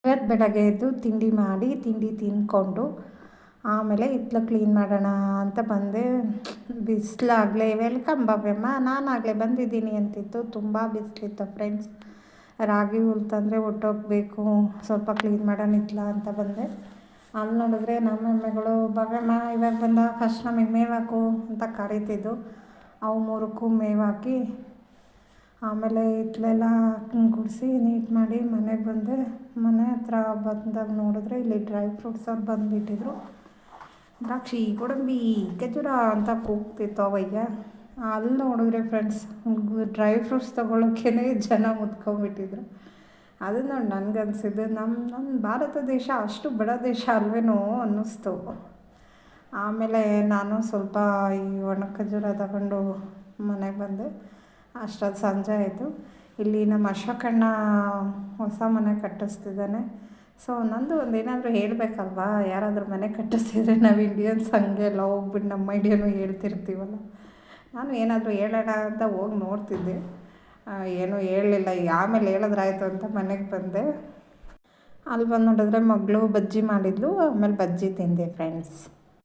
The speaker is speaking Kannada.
ಇವತ್ತು ಬೆಳಗ್ಗೆ ಎದ್ದು ತಿಂಡಿ ಮಾಡಿ ತಿಂಡಿ ತಿಂದ್ಕೊಂಡು ಆಮೇಲೆ ಹಿತ್ಲು ಕ್ಲೀನ್ ಮಾಡೋಣ ಅಂತ ಬಂದೆ. ಬಿಸಿಲಾಗಲೇ ವೆಲ್ಕಮ್ ಬಾಬೆಮ್ಮ, ನಾನಾಗಲೇ ಬಂದಿದ್ದೀನಿ ಅಂತಿತ್ತು. ತುಂಬ ಬಿಸಿಲಿತ್ತು ಫ್ರೆಂಡ್ಸ್. ರಾಗಿ ಹುಲ್ ತಂದರೆ ಒಟ್ಟೋಗಬೇಕು, ಸ್ವಲ್ಪ ಕ್ಲೀನ್ ಮಾಡೋಣ ಹಿತ್ಲ ಅಂತ ಬಂದೆ. ಅಲ್ಲಿ ನೋಡಿದ್ರೆ ನಮ್ಮ ಎಮ್ಮೆಗಳು ಬಾಬೆಮ್ಮ ಇವಾಗ ಬಂದ, ಫಸ್ಟ್ ನಮಗೆ ಮೇವಾಕು ಅಂತ ಕರೀತಿದ್ದು. ಅವು ಮೂರಕ್ಕೂ ಮೇವಾಕಿ ಆಮೇಲೆ ಹಿತ್ಲೆಲ್ಲ ಗುಡಿಸಿ ನೀಟ್ ಮಾಡಿ ಮನೆಗೆ ಬಂದೆ. ಮನೆ ಹತ್ರ ಬಂದಾಗ ನೋಡಿದ್ರೆ ಇಲ್ಲಿ ಡ್ರೈ ಫ್ರೂಟ್ಸ್ ಅವ್ರು ಬಂದುಬಿಟ್ಟಿದ್ರು. ದ್ರಾಕ್ಷಿ, ಗೋಡಂಬಿ, ಖಜೂರ ಅಂತ ಕೂಗ್ತಿತ್ತು ಅವಯ್ಯ. ಅಲ್ಲಿ ನೋಡಿದ್ರೆ ಫ್ರೆಂಡ್ಸ್, ಡ್ರೈ ಫ್ರೂಟ್ಸ್ ತೊಗೊಳೋಕ್ಕೇ ಜನ ಮುತ್ಕೊಂಡ್ಬಿಟ್ಟಿದ್ರು. ಅದು ನೋಡಿ ನನಗನ್ಸಿದ್ದು, ನಮ್ಮ ಭಾರತ ದೇಶ ಅಷ್ಟು ಬಡ ದೇಶ ಅಲ್ವೇನೋ ಅನ್ನಿಸ್ತು. ಆಮೇಲೆ ನಾನು ಸ್ವಲ್ಪ ಈ ಒಣ ಖಜೂರ ತಗೊಂಡು ಮನೆಗೆ ಬಂದೆ. ಅಷ್ಟೊತ್ತು ಸಂಜೆ ಆಯಿತು. ಇಲ್ಲಿ ನಮ್ಮ ಅಶೋಕಣ್ಣ ಹೊಸ ಮನೆ ಕಟ್ಟಿಸ್ತಿದ್ದಾನೆ. ಸೊ ನಂದು ಒಂದೇನಾದರೂ ಹೇಳಬೇಕಲ್ವಾ, ಯಾರಾದರೂ ಮನೆ ಕಟ್ಟಿಸ್ತಿದ್ರೆ ನಾವು ಇಂಡಿಯನ್ಸ್ ಹಂಗೆ ಎಲ್ಲ ಹೋಗ್ಬಿಟ್ಟು ನಮ್ಮ ಐಡಿಯಾನು ಹೇಳ್ತಿರ್ತೀವಲ್ಲ. ನಾನು ಏನಾದರೂ ಹೇಳೋಣ ಅಂತ ಹೋಗಿ ನೋಡ್ತಿದ್ದೆ, ಏನೂ ಹೇಳಲಿಲ್ಲ. ಈಗ ಆಮೇಲೆ ಹೇಳಿದ್ರಾಯ್ತು ಅಂತ ಮನೆಗೆ ಬಂದೆ. ಅಲ್ಲಿ ಬಂದು ನೋಡಿದ್ರೆ ಮಗಳು ಬಜ್ಜಿ ಮಾಡಿದ್ಲು. ಆಮೇಲೆ ಬಜ್ಜಿ ತಿಂದೆ ಫ್ರೆಂಡ್ಸ್.